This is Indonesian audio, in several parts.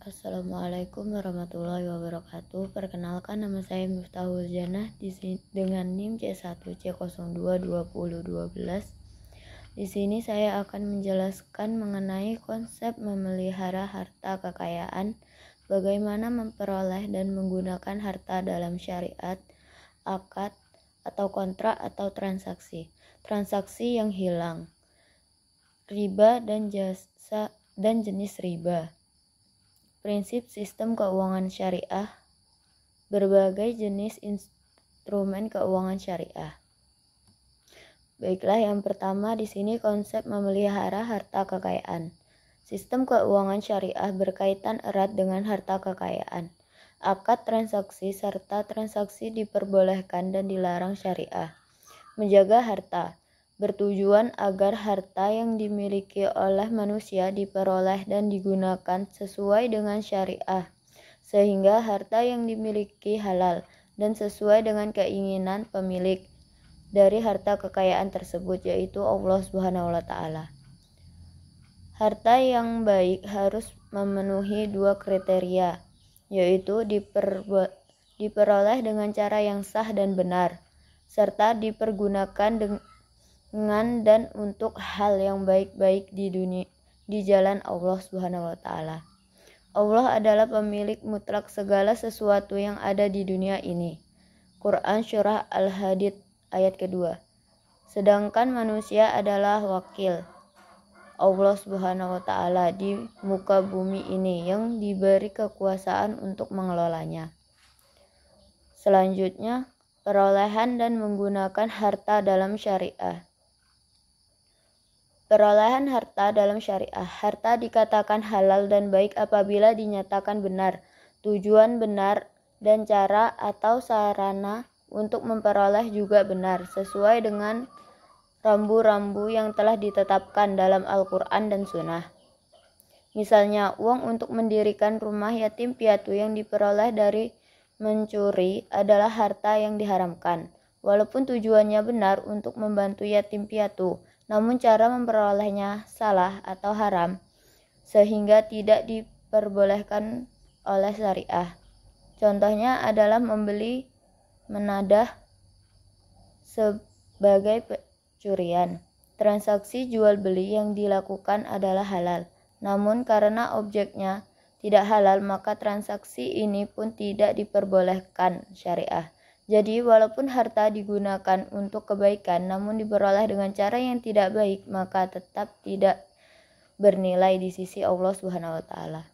Assalamualaikum warahmatullahi wabarakatuh. Perkenalkan, nama saya Miftahul Janah dengan NIM C1C022012. Di sini saya akan menjelaskan mengenai konsep memelihara harta kekayaan, bagaimana memperoleh dan menggunakan harta dalam syariat, akad atau kontrak atau transaksi. Transaksi yang hilang, riba dan jasa dan jenis riba. Prinsip sistem keuangan syariah, berbagai jenis instrumen keuangan syariah. Baiklah, yang pertama di sini konsep memelihara harta kekayaan. Sistem keuangan syariah berkaitan erat dengan harta kekayaan. Akad transaksi serta transaksi diperbolehkan dan dilarang syariah. Menjaga harta bertujuan agar harta yang dimiliki oleh manusia diperoleh dan digunakan sesuai dengan syariah, sehingga harta yang dimiliki halal dan sesuai dengan keinginan pemilik dari harta kekayaan tersebut, yaitu Allah Subhanahu wa Ta'ala. Harta yang baik harus memenuhi dua kriteria, yaitu diperoleh dengan cara yang sah dan benar, serta dipergunakan dengan dan untuk hal yang baik-baik di jalan Allah Subhanahu wa Ta'ala. Allah adalah pemilik mutlak segala sesuatu yang ada di dunia ini. Quran Surah Al-Hadid ayat kedua. Sedangkan manusia adalah wakil Allah Subhanahu wa Ta'ala di muka bumi ini yang diberi kekuasaan untuk mengelolanya. Selanjutnya, perolehan dan menggunakan harta dalam syariah. Perolehan harta dalam syariah. Harta dikatakan halal dan baik apabila dinyatakan benar, tujuan benar, dan cara atau sarana untuk memperoleh juga benar, sesuai dengan rambu-rambu yang telah ditetapkan dalam Al-Quran dan Sunnah. Misalnya, uang untuk mendirikan rumah yatim piatu yang diperoleh dari mencuri adalah harta yang diharamkan, walaupun tujuannya benar untuk membantu yatim piatu. Namun cara memperolehnya salah atau haram, sehingga tidak diperbolehkan oleh syariah. Contohnya adalah membeli menadah sebagai pencurian. Transaksi jual beli yang dilakukan adalah halal, namun karena objeknya tidak halal, maka transaksi ini pun tidak diperbolehkan syariah. Jadi walaupun harta digunakan untuk kebaikan namun diperoleh dengan cara yang tidak baik, maka tetap tidak bernilai di sisi Allah Subhanahu wa Ta'ala.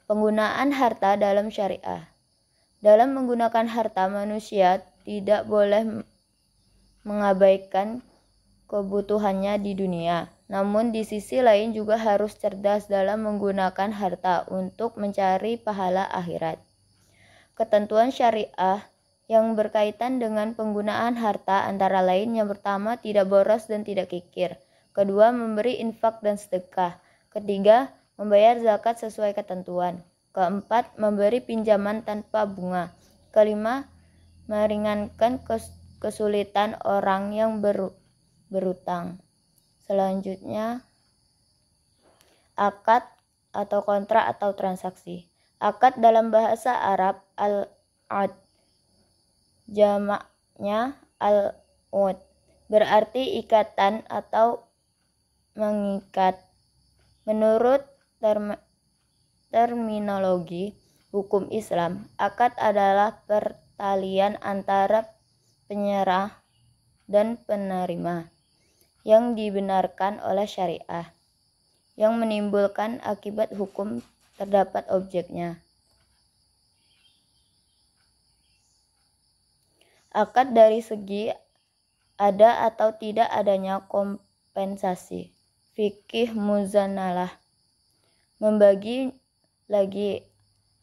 Penggunaan harta dalam syariah. Dalam menggunakan harta, manusia tidak boleh mengabaikan kebutuhannya di dunia. Namun di sisi lain juga harus cerdas dalam menggunakan harta untuk mencari pahala akhirat. Ketentuan syariah yang berkaitan dengan penggunaan harta antara lain: yang pertama, tidak boros dan tidak kikir. Kedua, memberi infak dan sedekah. Ketiga, membayar zakat sesuai ketentuan. Keempat, memberi pinjaman tanpa bunga. Kelima, meringankan kesulitan orang yang berutang. Selanjutnya, akad atau kontrak atau transaksi. Akad dalam bahasa Arab al-aqd, jamaknya al-ud, berarti ikatan atau mengikat. Menurut terminologi hukum Islam, akad adalah pertalian antara penyerah dan penerima yang dibenarkan oleh syariah, yang menimbulkan akibat hukum terdapat objeknya. Akad dari segi ada atau tidak adanya kompensasi. Fikih muzanalah membagi lagi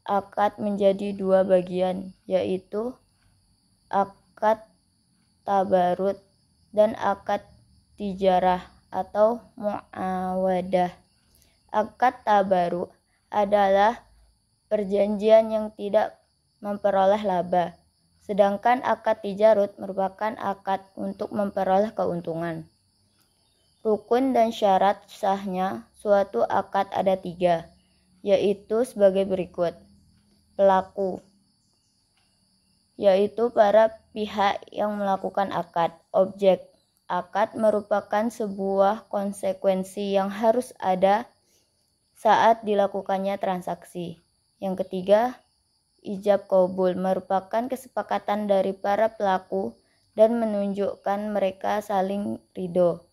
akad menjadi dua bagian, yaitu akad tabarut dan akad tijarah atau muawadah. Akad tabarut adalah perjanjian yang tidak memperoleh laba, sedangkan akad tijarut merupakan akad untuk memperoleh keuntungan. Rukun dan syarat sahnya suatu akad ada 3, yaitu sebagai berikut. Pelaku, yaitu para pihak yang melakukan akad. Objek, akad merupakan sebuah konsekuensi yang harus ada saat dilakukannya transaksi. Yang ketiga, ijab qabul merupakan kesepakatan dari para pelaku dan menunjukkan mereka saling ridho.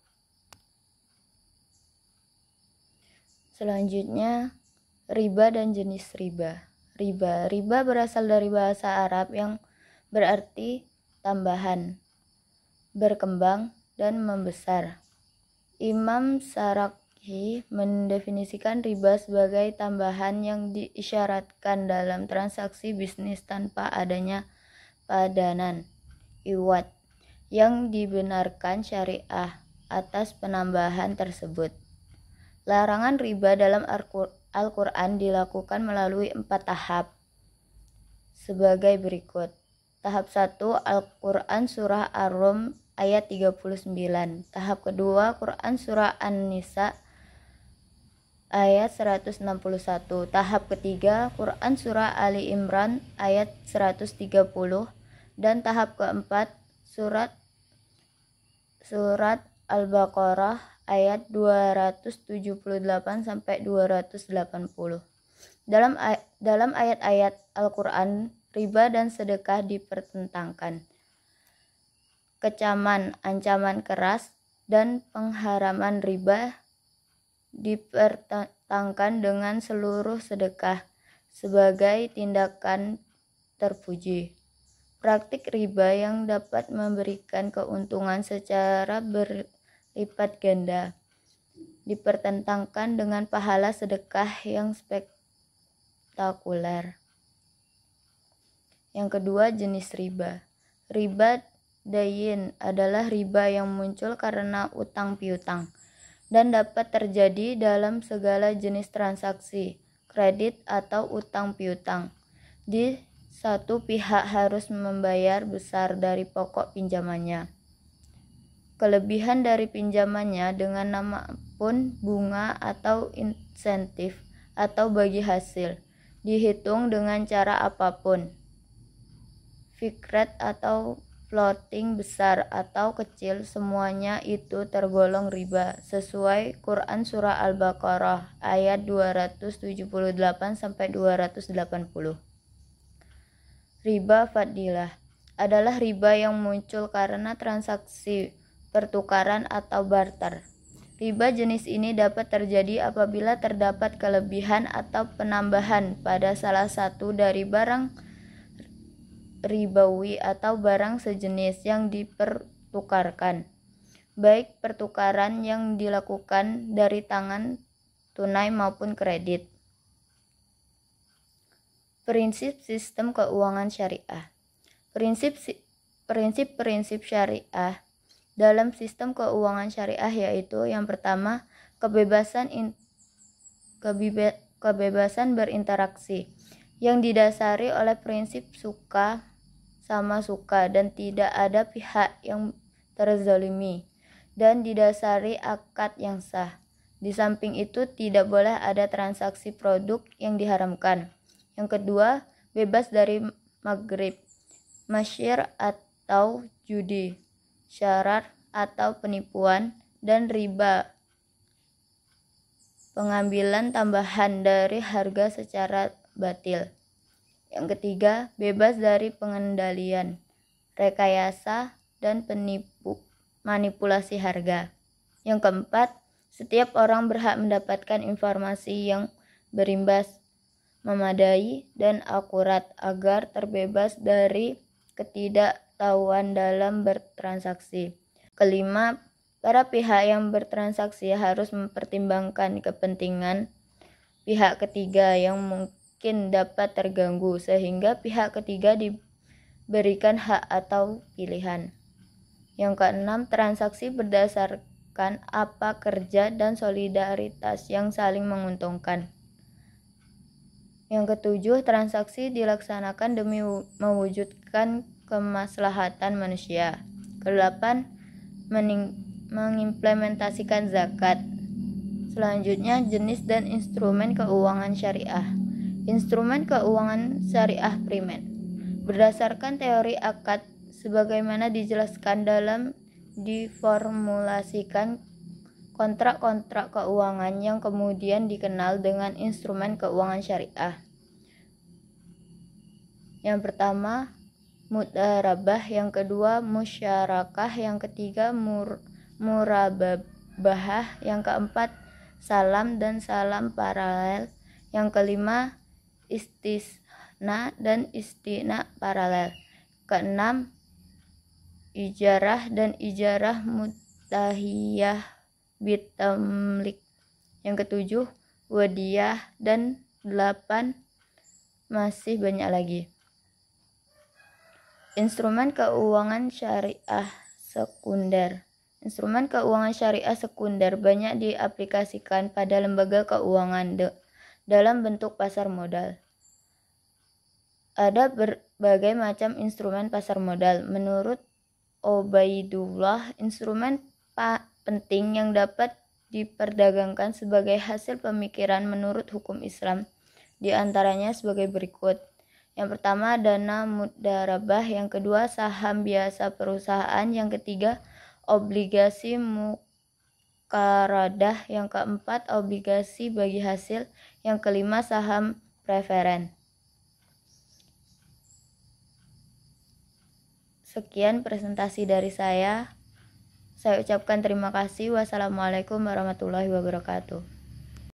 Selanjutnya, riba dan jenis riba. Riba berasal dari bahasa Arab yang berarti tambahan, berkembang, dan membesar. Imam Syarahi mendefinisikan riba sebagai tambahan yang diisyaratkan dalam transaksi bisnis tanpa adanya padanan, iwad, yang dibenarkan syariah atas penambahan tersebut. Larangan riba dalam Al-Quran dilakukan melalui 4 tahap sebagai berikut. Tahap 1, Al-Quran Surah Ar-Rum ayat 39. Tahap kedua, Quran Surah An-Nisa ayat 161. Tahap ketiga, Quran Surah Ali Imran ayat 130. Dan tahap keempat, Surat Al-Baqarah ayat 278 sampai 280. Dalam ayat-ayat Al-Quran, riba dan sedekah dipertentangkan. Kecaman, ancaman keras, dan pengharaman riba dipertentangkan dengan seluruh sedekah sebagai tindakan terpuji. Praktik riba yang dapat memberikan keuntungan secara berlipat ganda dipertentangkan dengan pahala sedekah yang spektakuler. Yang kedua, jenis riba. Riba dayin adalah riba yang muncul karena utang piutang dan dapat terjadi dalam segala jenis transaksi, kredit atau utang piutang. Di satu pihak harus membayar besar dari pokok pinjamannya, kelebihan dari pinjamannya dengan nama pun bunga atau insentif atau bagi hasil, dihitung dengan cara apapun, fixed rate atau floating, besar atau kecil, semuanya itu tergolong riba sesuai Quran Surah Al-Baqarah ayat 278 sampai 280. Riba fadilah adalah riba yang muncul karena transaksi pertukaran atau barter. Riba jenis ini dapat terjadi apabila terdapat kelebihan atau penambahan pada salah satu dari barang ribawi atau barang sejenis yang dipertukarkan, baik pertukaran yang dilakukan dari tangan tunai maupun kredit. Prinsip sistem keuangan syariah. Prinsip-prinsip syariah dalam sistem keuangan syariah yaitu yang pertama, kebebasan berinteraksi yang didasari oleh prinsip suka sama suka dan tidak ada pihak yang terzalimi dan didasari akad yang sah. Di samping itu tidak boleh ada transaksi produk yang diharamkan. Yang kedua, bebas dari maghrib, masyir atau judi, syarar atau penipuan, dan riba, pengambilan tambahan dari harga secara batil. Yang ketiga, bebas dari pengendalian, rekayasa, dan manipulasi harga. Yang keempat, setiap orang berhak mendapatkan informasi yang berimbas, memadai, dan akurat agar terbebas dari ketidaktahuan dalam bertransaksi. Kelima, para pihak yang bertransaksi harus mempertimbangkan kepentingan pihak ketiga yang mungkin dapat terganggu sehingga pihak ketiga diberikan hak atau pilihan. Yang keenam, transaksi berdasarkan apa kerja dan solidaritas yang saling menguntungkan. Yang ketujuh, transaksi dilaksanakan demi mewujudkan kemaslahatan manusia. Kedelapan, mengimplementasikan zakat. Selanjutnya, jenis dan instrumen keuangan syariah. Instrumen keuangan syariah primer. Berdasarkan teori akad sebagaimana dijelaskan dalam diformulasikan kontrak-kontrak keuangan yang kemudian dikenal dengan instrumen keuangan syariah. Yang pertama, mudharabah, yang kedua musyarakah, yang ketiga murabahah, yang keempat salam dan salam paralel, yang kelima istisna dan istina paralel, keenam ijarah dan ijarah mutahiyah bitamlik, yang ketujuh wadiyah, dan 8 masih banyak lagi. Instrumen keuangan syariah sekunder. Instrumen keuangan syariah sekunder banyak diaplikasikan pada lembaga keuangan dalam bentuk pasar modal. Ada berbagai macam instrumen pasar modal. Menurut Obaidullah, instrumen penting yang dapat diperdagangkan sebagai hasil pemikiran menurut hukum Islam di antaranya sebagai berikut. Yang pertama, dana mudharabah, yang kedua saham biasa perusahaan, yang ketiga obligasi muqarradah, yang keempat obligasi bagi hasil, yang kelima saham preferen. Sekian presentasi dari saya. Saya ucapkan terima kasih. Wassalamualaikum warahmatullahi wabarakatuh.